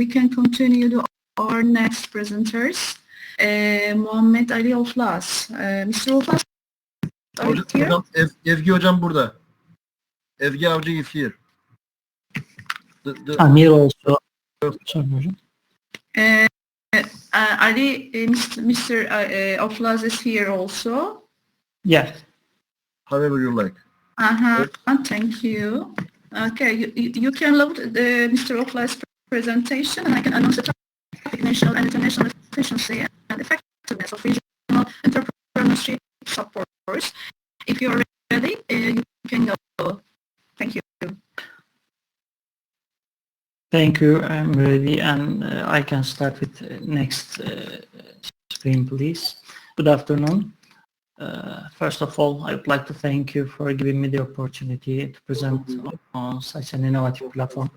we can continue to our next presenters. Muhammet Ali Oflaz. Mr. Oflaz, are you here? Evgi hocam burada. Evgi Avcı is here. I'm here also. Sorry, hocam. Ali, Mr. Oflaz is here also. Yeah. However you like. Thank you. Okay, you can load Mr. Oflaz's presentation, and I can announce the topic: national and international efficiency and effectiveness of regional entrepreneurship support. If you're ready, you can go. Thank you. Thank you. I'm ready, and I can start with next screen, please. Good afternoon. First of all, I would like to thank you for giving me the opportunity to present on such an innovative platform.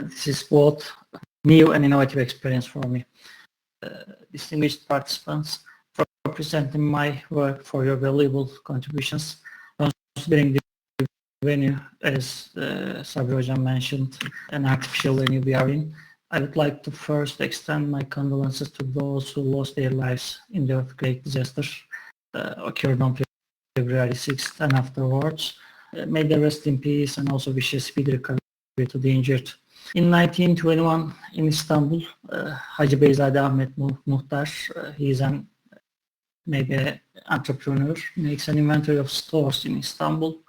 This is both new and innovative experience for me. Distinguished participants, for presenting my work, for your valuable contributions, considering the venue, as Sabri Hocam mentioned, an artificial venue we are in. I would like to first extend my condolences to those who lost their lives in the earthquake disaster occurred on February 6th and afterwards. May they rest in peace, and also wish a speedy recovery to the injured. In 1921 in Istanbul, Hacı Beyzade Ahmet Muhtar, he is an maybe entrepreneur, makes an inventory of stores in Istanbul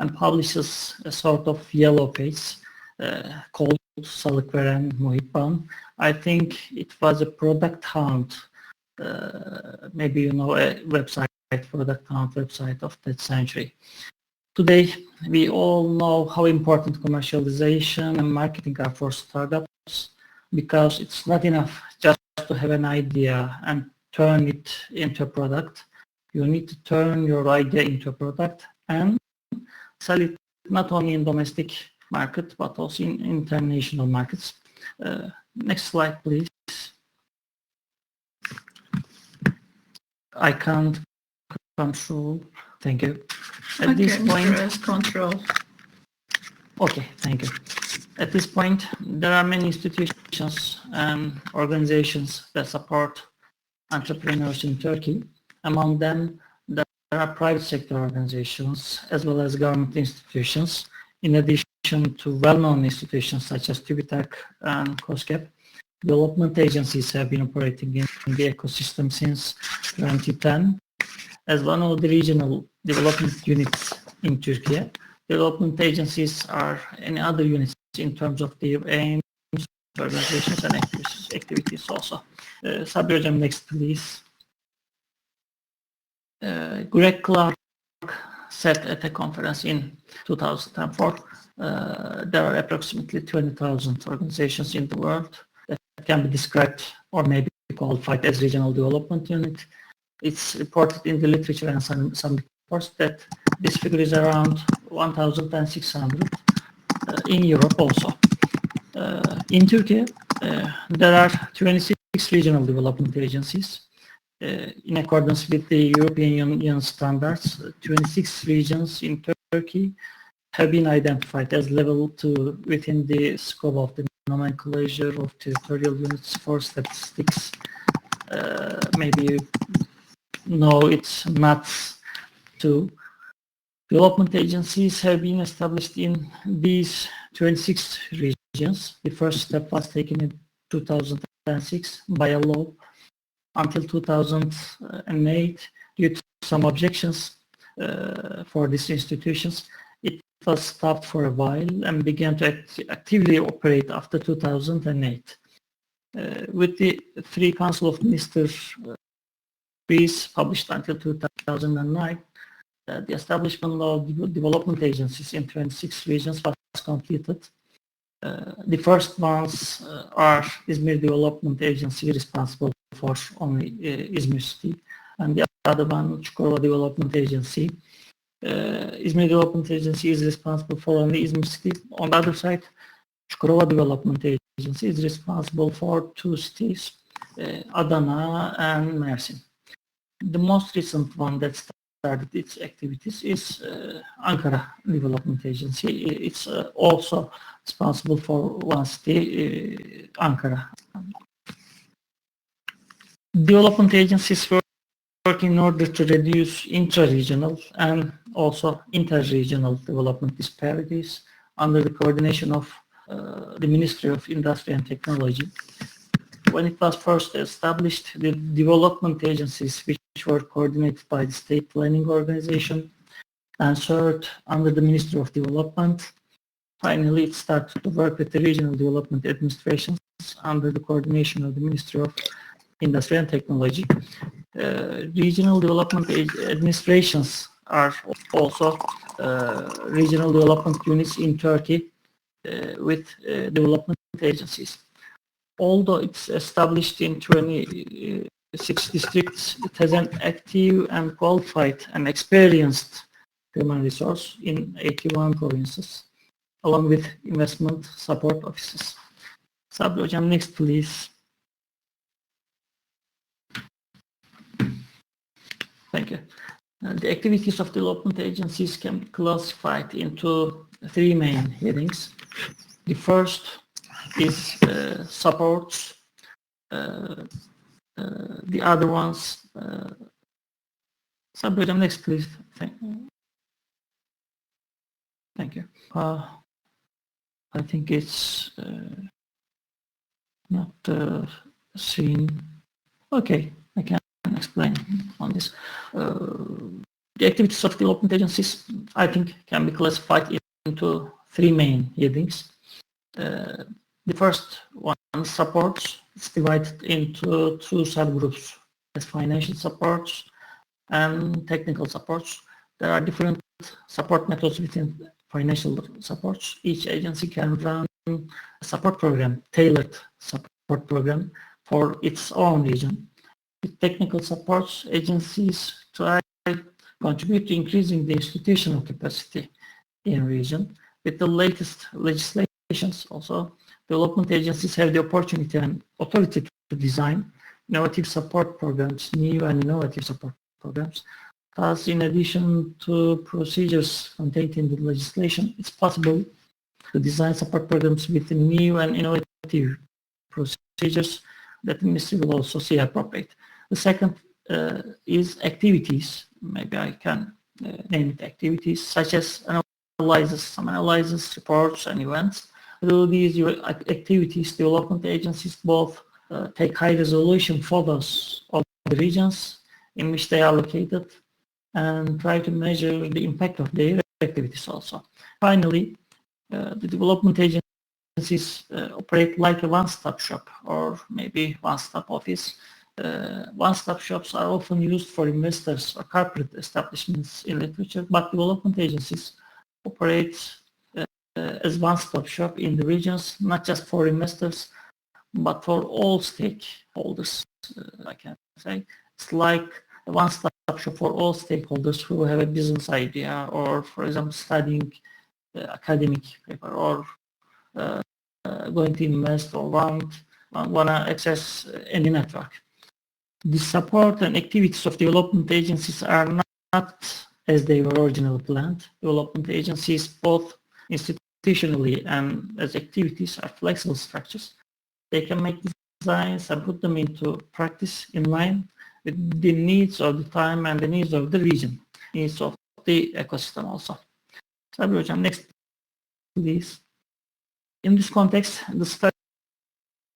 and publishes a sort of yellow page called Salıkveren Muhibban. I think it was a product hunt. Maybe you know a website, product hunt website of that century. Today, we all know how important commercialization and marketing are for startups, because it's not enough just to have an idea and turn it into a product. You need to turn your idea into a product and sell it not only in domestic market but also in international markets. Next slide, please. I can't control. Thank you. At this point, control. Okay, thank you. At this point, there are many institutions and organizations that support entrepreneurs in Turkey. Among them, there are private sector organizations as well as government institutions. In addition to well-known institutions such as TÜBİTAK and COSGAP, development agencies have been operating in the ecosystem since 2010. As one of the regional development units in Turkey, development agencies are any other units in terms of their aims, organizations and activities also. Sabri Hocam, next please. Greg Clark said at a conference in 2004, there are approximately 20,000 organizations in the world that can be described or maybe qualified as regional development unit. It's reported in the literature and some reports that this figure is around 1,600 in Europe also. In Turkey, there are 26 regional development agencies. In accordance with the European Union standards, 26 regions in Turkey have been identified as level 2 within the scope of the nomenclature of territorial units for statistics. Maybe you know it's MATS 2. Development agencies have been established in these 26 regions. The first step was taken in 2006 by a law. Until 2008, due to some objections for these institutions, it was stopped for a while and began to actively operate after 2008. With the Free Council of Ministers decrees published until 2009, the establishment of development agencies in 26 regions was completed. The first ones are Izmir Development Agency, responsible for only Izmir City, and the other one, Çukurova Development Agency. Izmir Development Agency is responsible for only Izmir City. On the other side, Çukurova Development Agency is responsible for 2 cities, Adana and Mersin. The most recent one that started its activities is Ankara Development Agency. It's also responsible for one city, Ankara. Development agencies work in order to reduce intra-regional and also inter-regional development disparities under the coordination of the Ministry of Industry and Technology. When it was first established, the development agencies, which were coordinated by the State Planning Organization and served under the Ministry of Development, finally it started to work with the regional development administrations under the coordination of the Ministry of Industry and Technology. Regional development administrations are also regional development units in Turkey with development agencies. Although it's established in 26 districts, it has an active and qualified and experienced human resource in 81 provinces, along with investment support offices. Sabri Hocam, next please. Thank you. The activities of development agencies can be classified into three main headings. The first is supports. The other ones, Sabri Hocam, next please. Thank you. I think it's not seen. Okay, I can explain on this. The activities of development agencies, I think, can be classified into three main headings. The first one, supports, is divided into two subgroups as financial supports and technical supports. There are different support methods within financial supports. Each agency can run a support program, tailored support program for its own region. With technical supports, agencies try to contribute to increasing the institutional capacity in region. With the latest legislations also, development agencies have the opportunity and authority to design innovative support programs, new and innovative support programs. Thus, in addition to procedures contained in the legislation, it's possible to design support programs with new and innovative procedures that the ministry will also see appropriate. The second is activities. Maybe I can name it activities such as analysis, reports, and events. Through these activities, development agencies both take high-resolution photos of the regions in which they are located and try to measure the impact of their activities also. Finally, the development agencies operate like a one-stop shop or maybe one-stop office. One-stop shops are often used for investors or corporate establishments in literature, but development agencies operate as one-stop shop in the regions, not just for investors, but for all stakeholders, I can say. It's like a one-stop shop for all stakeholders who have a business idea or, for example, studying academic paper or going to invest or want to access any network. The support and activities of development agencies are not as they were originally planned. Development agencies, both institutionally and as activities, are flexible structures. They can make designs and put them into practice in line with the needs of the time and the needs of the region, needs of the ecosystem also. Sabri Hocam, next please. In this context, the study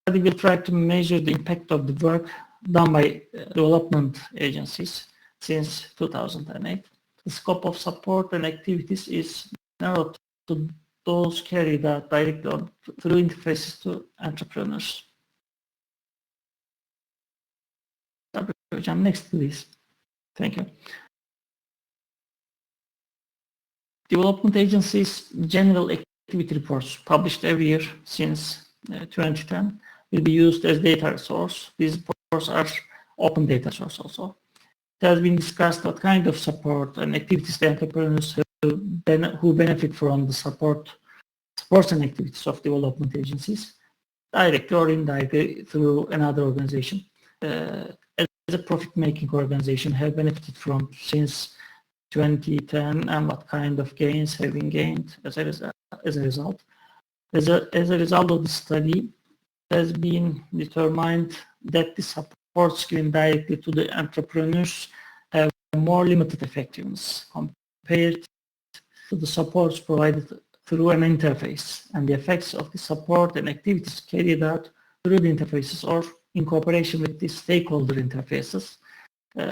will try to measure the impact of the work done by development agencies since 2008. The scope of support and activities is narrowed to those carried out directly through interfaces to entrepreneurs. Next, please. Thank you. Development agencies' general activity reports published every year since 2010 will be used as data source. These reports are open data source also. It has been discussed what kind of support and activities the entrepreneurs who benefit from the supports and activities of development agencies, directly or indirectly through another organization. As a profit-making organization have benefited from since 2010 and what kind of gains have been gained as a result. As a result of the study, it has been determined that the supports given directly to the entrepreneurs have more limited effectiveness compared to the supports provided through an interface, and the effects of the support and activities carried out through the interfaces or in cooperation with the stakeholder interfaces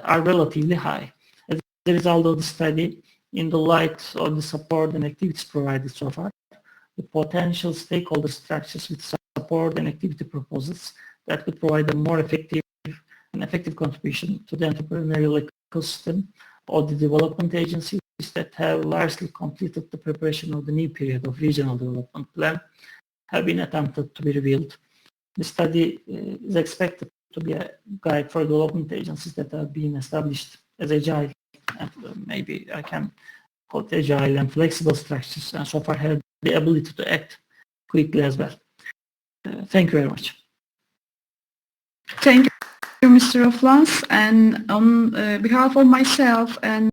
are relatively high. As a result of the study, in the light of the support and activities provided so far, the potential stakeholder structures with support and activity proposals that could provide a more effective contribution to the entrepreneurial ecosystem or the development agencies that have largely completed the preparation of the new period of regional development plan have been attempted to be revealed. The study is expected to be a guide for development agencies that are being established as agile, and maybe I can call it agile and flexible structures, and so far have the ability to act quickly as well. Thank you very much. Thank you, Mr. Oflaz. And on behalf of myself and